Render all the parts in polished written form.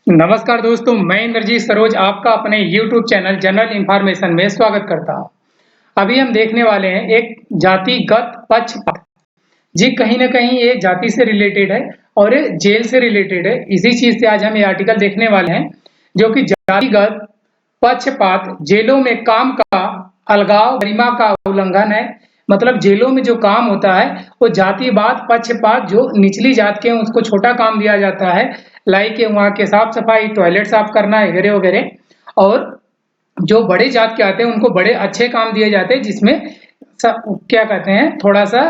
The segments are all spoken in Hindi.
नमस्कार दोस्तों, मैं इंद्रजीत सरोज आपका अपने YouTube चैनल जनरल इन्फॉर्मेशन में स्वागत करता हूं। अभी हम देखने वाले हैं एक जातिगत पक्षपात। जी, कहीं न कहीं ये जाति से रिलेटेड है और ये जेल से रिलेटेड है। इसी चीज़ से आज हम ये आर्टिकल देखने वाले हैं, जो कि जातिगत पक्षपात जेलों में काम का अलगाव, गरिमा का उल्लंघन है। मतलब जेलों में जो काम होता है, वो जातिवाद, पक्षपात, जो निचली जात के हैं उसको छोटा काम दिया जाता है। लाइक वहाँ के साफ-सफाई, टॉयलेट साफ करना वगैरह-वगैरह। और जो बड़े जात के आते हैं उनको बड़े अच्छे काम दिए जाते हैं, जिसमें क्या कहते हैं, थोड़ा-सा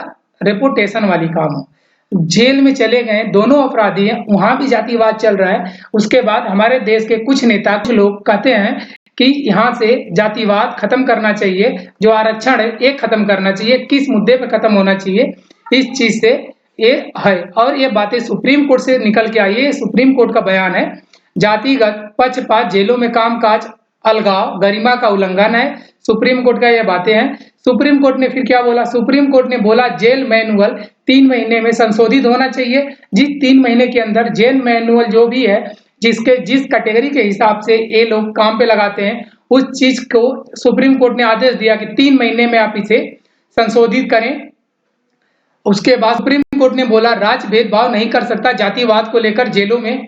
रेपुटेशन वाली काम हो। जेल में चले गए दोनों अपराधी हैं, वहाँ भी जातिवाद चल रहा है। उसके बाद हमारे देश के कुछ नेता, कुछ लोग कहते हैं कि यहाँ से जातिवाद खत्म करना चाहिए, जो आरक्षण है एक खत्म करना चाहिए। किस मुद्दे पे खत्म होना चाहिए, इस चीज से ये है। और ये बातें सुप्रीम कोर्ट से निकल के आई है, सुप्रीम कोर्ट का बयान है। जातिगत पक्षपात जेलों में कामकाज अलगाव, गरिमा का उल्लंघन है। सुप्रीम कोर्ट का ये बातें हैं। सुप्रीम कोर्ट ने फिर क्या बोला? सुप्रीम कोर्ट ने बोला जेल मैनुअल 3 महीने में संशोधित होना चाहिए। जिस 3 महीने के अंदर जेल मैनुअल जो भी है, जिस कैटेगरी के हिसाब से ये लोग काम पे लगाते हैं, उस चीज को सुप्रीम कोर्ट ने आदेश दिया कि 3 महीने में आप इसे संशोधित करें। उसके बाद सुप्रीम कोर्ट ने बोला राज्य भेदभाव नहीं कर सकता जातिवाद को लेकर जेलों में।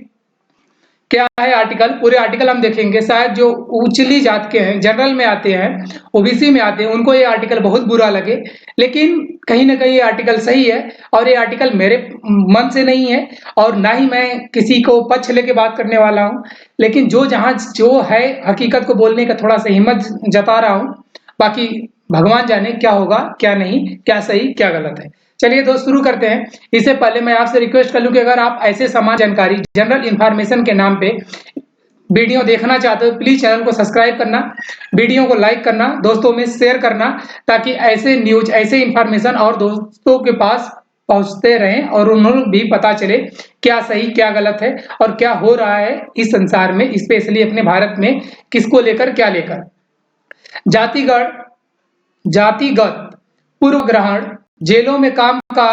क्या है आर्टिकल? पूरे आर्टिकल हम देखेंगे। शायद जो उचली जात के हैं, जनरल में आते हैं, ओबीसी में आते हैं, उनको ये आर्टिकल बहुत बुरा लगे, लेकिन कहीं न कहीं ये आर्टिकल सही है। और ये आर्टिकल मेरे मन से नहीं है और ना ही मैं किसी को पक्ष लेके बात करने वाला हूँ, लेकिन जहाँ जो है हकीकत को बोलने का थोड़ा-सा हिम्मत जता रहा हूँ। बाकी भगवान जाने क्या होगा, क्या नहीं, क्या सही, क्या गलत है। चलिए दोस्त, शुरू करते हैं। इससे पहले मैं आपसे रिक्वेस्ट कर लूं कि अगर आप ऐसे समान जानकारी जनरल इन्फॉर्मेशन के नाम पे वीडियो देखना चाहते हो, प्लीज चैनल को सब्सक्राइब करना, वीडियो को लाइक करना, दोस्तों में शेयर करना, ताकि ऐसे न्यूज, ऐसे इन्फॉर्मेशन और दोस्तों के पास पहुंचते रहें और उन्हें भी पता चले क्या सही, क्या गलत है और क्या हो रहा है इस संसार में, स्पेशली अपने भारत में, किसको लेकर, क्या लेकर। जातिगत जातिगत पूर्व ग्रहण जेलों में काम का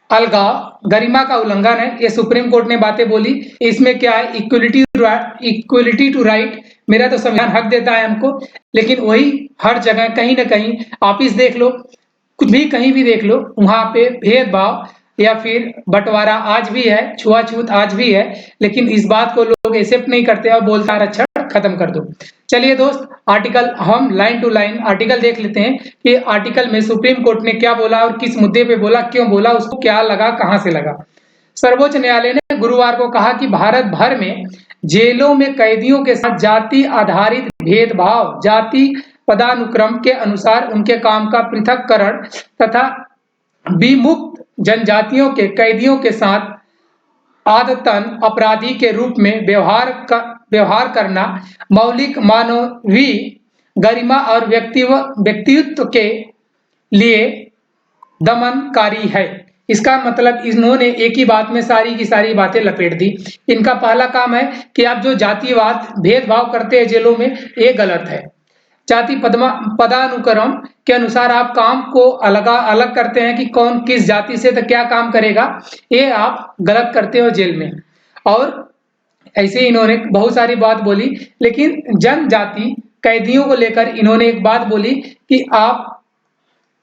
अलगाव, गरिमा का उल्लंघन है। ये सुप्रीम कोर्ट ने बातें बोली। इसमें क्या है? Equality to right. मेरा तो संविधान हक देता है हमको, लेकिन वही हर जगह कहीं ना कहीं, ऑफिस देख लो, कुछ भी कहीं भी देख लो, वहां पे भेदभाव या फिर बंटवारा आज भी है, छुआछूत आज भी है। लेकिन इस बात को लोग एक्सेप्ट नहीं करते और बोलते आरक्षण खत्म कर दो। चलिए दोस्त, आर्टिकल हम लाइन टू लाइन आर्टिकल देख लेते हैं कि आर्टिकल में सुप्रीम कोर्ट ने क्या बोला और किस मुद्दे पे बोला, क्यों बोला, उसको क्या लगा, कहां से लगा। सर्वोच्च न्यायालय ने गुरुवार को कहा कि भारत भर में जेलों में कैदियों के साथ जाति आधारित भेदभाव, जाति पदानुक्रम के अनुसार उनके काम का पृथक्करण तथा विमुक्त जनजातियों के कैदियों के साथ आदतन अपराधी के रूप में व्यवहार करना मौलिक मानवीय गरिमा और व्यक्तित्व के लिए दमनकारी है। इसका मतलब इन्होंने एक ही बात में सारी की सारी बातें लपेट दी। इनका पहला काम है कि आप जो जातिवाद, भेदभाव करते हैं जेलों में, ये गलत है। जाति पदानुक्रम के अनुसार आप काम को अलग करते हैं कि कौन किस जाति से तो क्या काम करेगा, ये आप गलत करते हो जेल में। और ऐसे इन्होंने बहुत सारी बात बोली, लेकिन जनजाति कैदियों को लेकर इन्होंने एक बात बोली कि आप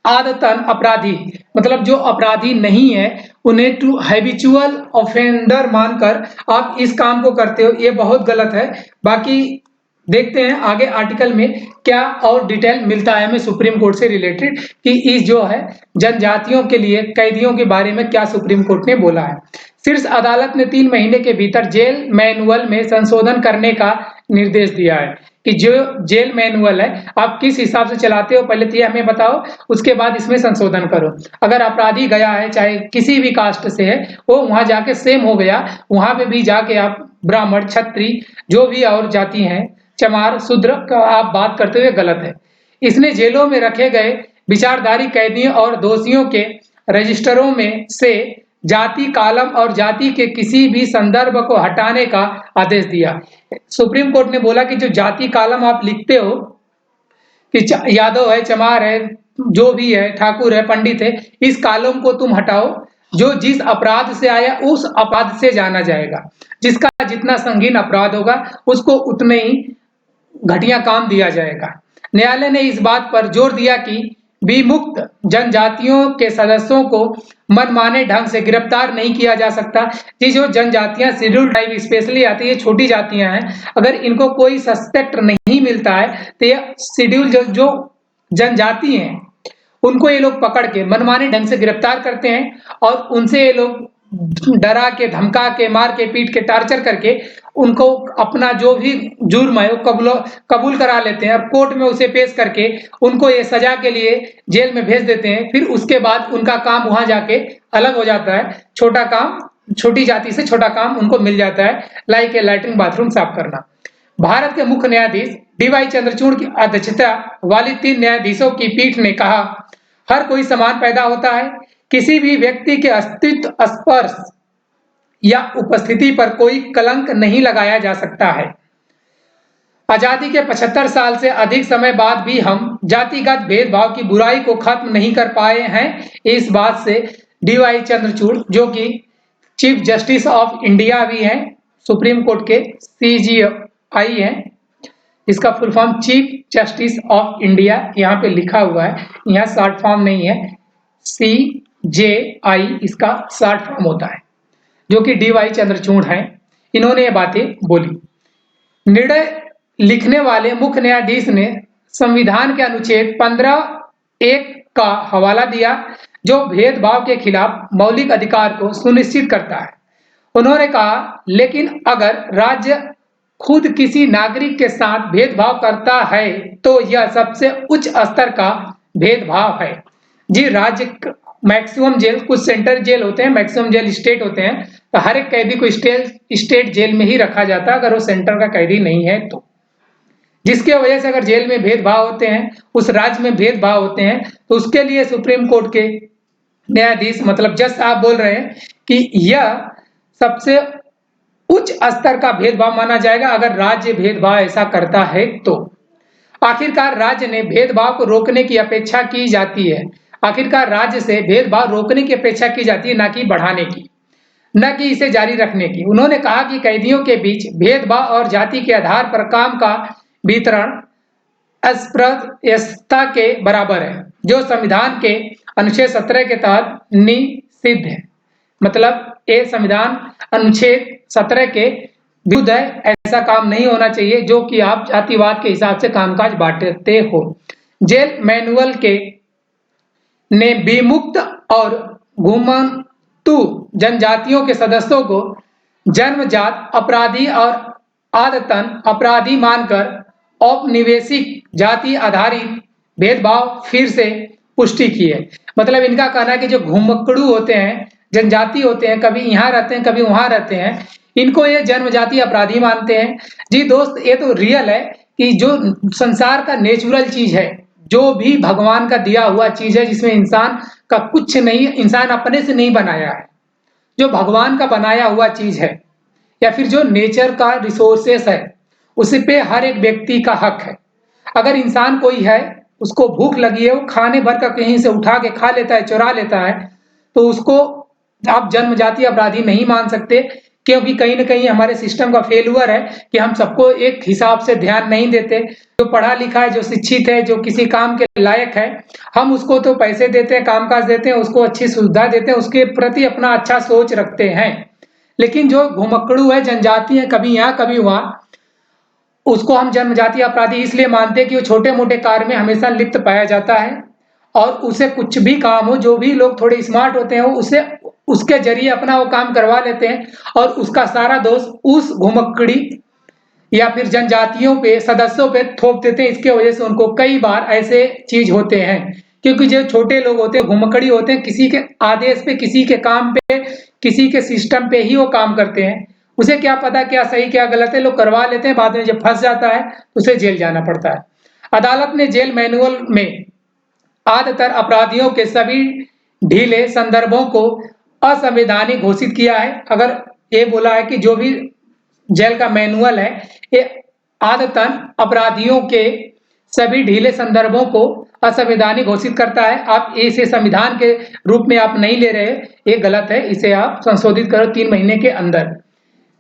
आदतन अपराधी, मतलब जो अपराधी नहीं है, उन्हें टू हैबिचुअल ऑफेंडर मानकर आप इस काम को करते हो, ये बहुत गलत है। बाकी देखते हैं आगे आर्टिकल में क्या और डिटेल मिलता है हमें सुप्रीम कोर्ट से रिलेटेड, कि इस जो है जनजातियों के लिए कैदियों के बारे में क्या सुप्रीम कोर्ट ने बोला है। शीर्ष अदालत ने 3 महीने के भीतर जेल मैनुअल में संशोधन करने का निर्देश दिया है। कि जो जेल मैनुअल है आप किस हिसाब से चलाते हो, पहले तो ये हमें बताओ, उसके बाद इसमें संशोधन करो। अगर अपराधी गया है, चाहे किसी भी कास्ट से है, वो वहां जाके सेम हो गया, वहां पे भी जाके आप ब्राह्मण, क्षत्रिय, जो भी और जाति हैं, चमार, शूद्र का आप बात करते हुए गलत है। इसने जेलों में रखे गए विचारधारी कैदियों और दोषियों के रजिस्टरों में से जाति कालम और जाति के किसी भी संदर्भ को हटाने का आदेश दिया। सुप्रीम कोर्ट ने बोला कि जो जाति कालम आप लिखते हो कि यादव है, चमार है, जो भी है, ठाकुर है, पंडित है, इस कालम को तुम हटाओ। जो जिस अपराध से आया उस अपराध से जाना जाएगा। जिसका जितना संगीन अपराध होगा उसको उतने ही घटिया काम दिया जाएगा। न्यायालय ने इस बात पर जोर दिया कि विमुक्त जनजातियों के सदस्यों को मनमाने ढंग से गिरफ्तार नहीं किया जा सकता। ये जो जनजातियां शेड्यूल ट्राइब स्पेशली आती है, छोटी जातियां हैं, अगर इनको कोई सस्पेक्ट नहीं मिलता है तो ये शेड्यूल जो जनजाति हैं उनको ये लोग पकड़ के मनमाने ढंग से गिरफ्तार करते हैं और उनसे ये लोग डरा के, धमका के, मार के, पीट के, टार्चर करके उनको अपना जो भी जुर्म है वो कबूल करा लेते हैं और कोर्ट में उसे पेश करके उनको ये सजा के लिए जेल में भेज देते हैं। फिर उसके बाद उनका काम वहां जाके अलग हो जाता है। छोटा काम, छोटी जाति से छोटा काम उनको मिल जाता है, लाइक ए लैट्रिन बाथरूम साफ करना। भारत के मुख्य न्यायाधीश डी.वाई. चंद्रचूड़ की अध्यक्षता वाली 3 न्यायाधीशों की पीठ ने कहा, हर कोई समान पैदा होता है। किसी भी व्यक्ति के अस्तित्व, स्पर्श या उपस्थिति पर कोई कलंक नहीं लगाया जा सकता है। आजादी के 75 साल से अधिक समय बाद भी हम जातिगत भेदभाव की बुराई को खत्म नहीं कर पाए हैं। इस बात से डी.वाई. चंद्रचूड़, जो कि चीफ जस्टिस ऑफ इंडिया भी हैं, सुप्रीम कोर्ट के CJI हैं, इसका full form chief justice of India यहाँ पे लिखा हुआ है, यहाँ शॉर्ट फॉर्म नहीं है, CJI इसका शॉर्ट फॉर्म होता है, जो कि डी.वाई. चंद्रचूड़ हैं। इन्होंने ये बातें बोली। निर्णय लिखने वाले मुख्य न्यायाधीश ने संविधान के अनुच्छेद 15(1) का हवाला दिया, जो भेदभाव के खिलाफ मौलिक अधिकार को सुनिश्चित करता है। उन्होंने कहा, लेकिन अगर राज्य खुद किसी नागरिक के साथ भेदभाव करता है तो यह सबसे उच्च स्तर का भेदभाव है। जी, राज्य मैक्सिमम जेल, कुछ सेंट्रल जेल होते हैं, मैक्सिमम जेल स्टेट होते हैं, तो हर एक कैदी को स्टेट जेल में ही रखा जाता है अगर वो सेंटर का कैदी नहीं है तो। जिसके वजह से अगर जेल में भेदभाव होते हैं, उस राज्य में भेदभाव होते हैं, तो उसके लिए सुप्रीम कोर्ट के न्यायाधीश मतलब जज साहब बोल रहे हैं कि यह सबसे उच्च स्तर का भेदभाव माना जाएगा अगर राज्य भेदभाव ऐसा करता है तो। आखिरकार राज्य ने भेदभाव को रोकने की अपेक्षा की जाती है। आखिरकार राज्य से भेदभाव रोकने की अपेक्षा की जाती है, ना कि बढ़ाने की, न कि इसे जारी रखने की। उन्होंने कहा कि कैदियों के बीच भेदभाव और जाति के आधार पर काम का वितरण अस्पृश्यता के बराबर है, जो संविधान के अनुच्छेद 17 के तहत निषिद्ध है। मतलब ये संविधान अनुच्छेद 17 के विरुद्ध है, ऐसा काम नहीं होना चाहिए जो कि आप जातिवाद के हिसाब से कामकाज बांटते हो। जेल मैनुअल के ने विमुक्त और घुमंतु जनजातियों के सदस्यों को जन्मजात अपराधी और आदतन अपराधी मानकर औपनिवेशिक जाति आधारित भेदभाव फिर से पुष्टि की है। मतलब इनका कहना है कि जो घुमक्कड़ू होते हैं, जनजाति होते हैं, कभी यहाँ रहते हैं कभी वहां रहते हैं, इनको ये जन्मजाति अपराधी मानते हैं। जी दोस्त, ये तो रियल है कि जो संसार का नेचुरल चीज है, जो भी भगवान का दिया हुआ चीज है, जिसमें इंसान का कुछ नहीं, इंसान अपने से नहीं बनाया है, जो भगवान का बनाया हुआ चीज है या फिर जो नेचर का रिसोर्सेस है, उस पे हर एक व्यक्ति का हक है। अगर इंसान कोई है, उसको भूख लगी है, वो खाने भर का कहीं से उठा के खा लेता है, चुरा लेता है, तो उसको आप जन्मजाति अपराधी नहीं मान सकते, क्योंकि कहीं ना कहीं हमारे सिस्टम का फेल्यूर है कि हम सबको एक हिसाब से ध्यान नहीं देते। जो पढ़ा लिखा है, जो शिक्षित है, जो किसी काम के लायक है, हम उसको तो पैसे देते हैं, कामकाज देते हैं, उसको अच्छी सुविधा देते हैं, उसके प्रति अपना अच्छा सोच रखते हैं। लेकिन जो घुमक्कड़ू है, जनजाति है, कभी यहाँ कभी वहां, उसको हम जन्मजाति अपराधी इसलिए मानते हैं कि वो छोटे मोटे कार्य में हमेशा लिप्त पाया जाता है और उसे कुछ भी काम हो, जो भी लोग थोड़े स्मार्ट होते हैं, वो उसे उसके जरिए अपना वो काम करवा लेते हैं और उसका सारा दोष उस घुमक्कड़ी या फिर जनजातियों पे, सदस्यों पे थोप देते हैं। इसके वजह से उनको कई बार ऐसे चीज होते हैं, क्योंकि जो छोटे लोग होते हैं, घुमक्कड़ी होते हैं, किसी के आदेश पे, किसी के काम पे, किसी के सिस्टम पे ही वो काम करते हैं। उसे क्या पता क्या सही क्या गलत है, लोग करवा लेते हैं, बाद में जब फंस जाता है तो उसे जेल जाना पड़ता है। अदालत ने जेल मैनुअल में आदतर अपराधियों के सभी ढीले संदर्भों को असंवैधानिक घोषित किया है। अगर ये बोला है कि जो भी जेल का मैनुअल है, ये आदतन अपराधियों के सभी ढीले संदर्भों को असंवैधानिक घोषित करता है। आप इसे संविधान के रूप में आप नहीं ले रहे, ये गलत है, इसे आप संशोधित करो 3 महीने के अंदर।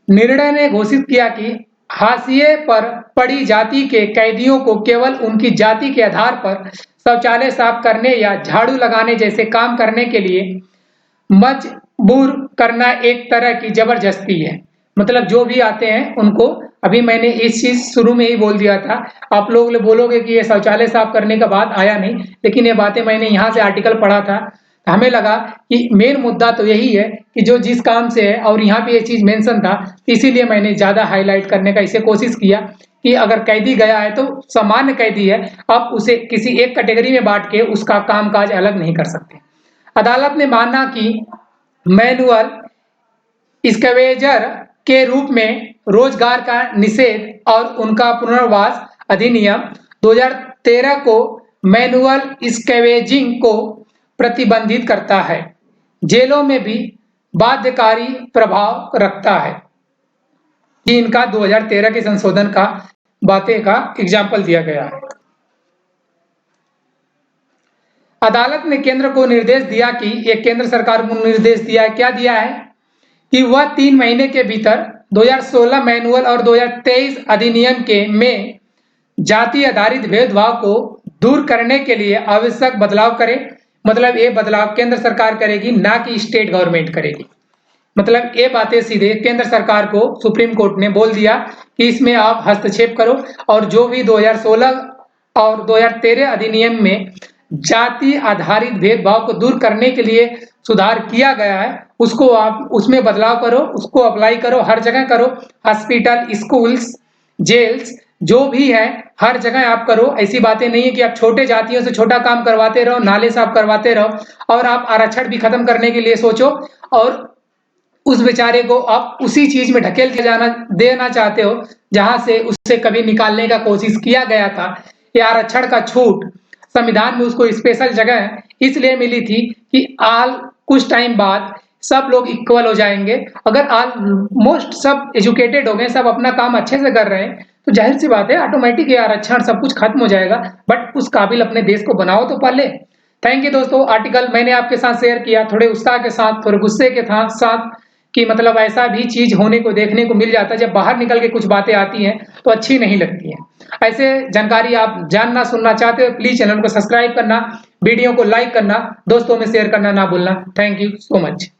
निर्णय ने घोषित किया कि हाशिए पर पड़ी जाति के कैदियों को केवल उनकी जाति के आधार पर शौचालय साफ करने या झाड़ू लगाने जैसे काम करने के लिए मजबूर करना एक तरह की जबरदस्ती है। मतलब जो भी आते हैं उनको, अभी मैंने इस चीज शुरू में ही बोल दिया था, आप लोग बोलोगे कि ये शौचालय साफ करने का बात आया नहीं, लेकिन ये बातें मैंने यहाँ से आर्टिकल पढ़ा था, हमें लगा कि मेन मुद्दा तो यही है कि जो जिस काम से है, और यहाँ पे ये चीज मेंशन था, इसीलिए मैंने ज्यादा हाईलाइट करने का इसे कोशिश किया कि अगर कैदी गया है तो सामान्य कैदी है, अब उसे किसी एक कैटेगरी में बांट के उसका कामकाज अलग नहीं कर सकते। अदालत ने माना कि मैनुअल स्कैवेंजर के रूप में रोजगार का निषेध और उनका पुनर्वास अधिनियम 2013 को मैनुअल स्कैवेंजिंग को प्रतिबंधित करता है, जेलों में भी बाध्यकारी प्रभाव रखता है। कि इनका 2013 के संशोधन का बातें का एग्जाम्पल दिया गया है। अदालत ने केंद्र को निर्देश दिया कि एक केंद्र सरकार को निर्देश दिया है, क्या दिया है कि वह 3 महीने के भीतर 2016 मैनुअल और 2023 अधिनियम के में जाति आधारित भेदभाव को दूर करने के लिए आवश्यक बदलाव करे। मतलब ये बदलाव केंद्र सरकार करेगी, ना कि स्टेट गवर्नमेंट करेगी। मतलब ये बातें सीधे केंद्र सरकार को सुप्रीम कोर्ट ने बोल दिया कि इसमें आप हस्तक्षेप करो, और जो भी 2016 और 2013 अधिनियम में जाति आधारित भेदभाव को दूर करने के लिए सुधार किया गया है, उसको आप उसमें बदलाव करो, उसको अप्लाई करो, हर जगह करो। हॉस्पिटल, स्कूल्स, जेल्स जो भी है हर जगह आप करो। ऐसी बातें नहीं है कि आप छोटे जातियों से छोटा काम करवाते रहो, नाले साफ करवाते रहो, और आप आरक्षण भी खत्म करने के लिए सोचो और उस बेचारे को आप उसी चीज में ढकेल के देना चाहते हो जहां से उससे कभी निकालने का कोशिश किया गया था। ये आरक्षण का छूट संविधान में उसको स्पेशल जगह इसलिए मिली थी कि कुछ टाइम बाद सब लोग इक्वल हो जाएंगे। अगर ऑलमोस्ट सब एजुकेटेड हो गए, सब अपना काम अच्छे से कर रहे हैं, तो जाहिर सी बात है ऑटोमेटिक ये आरक्षण सब कुछ खत्म हो जाएगा। बट उस काबिल अपने देश को बनाओ तो पहले। थैंक यू दोस्तों, आर्टिकल मैंने आपके साथ शेयर किया थोड़े उत्साह के साथ, थोड़े गुस्से के साथ, कि मतलब ऐसा भी चीज होने को देखने को मिल जाता है। जब बाहर निकल के कुछ बातें आती हैं तो अच्छी नहीं लगती हैं। ऐसे जानकारी आप जानना सुनना चाहते हो, प्लीज चैनल को सब्सक्राइब करना, वीडियो को लाइक करना, दोस्तों में शेयर करना ना भूलना। Thank you so much.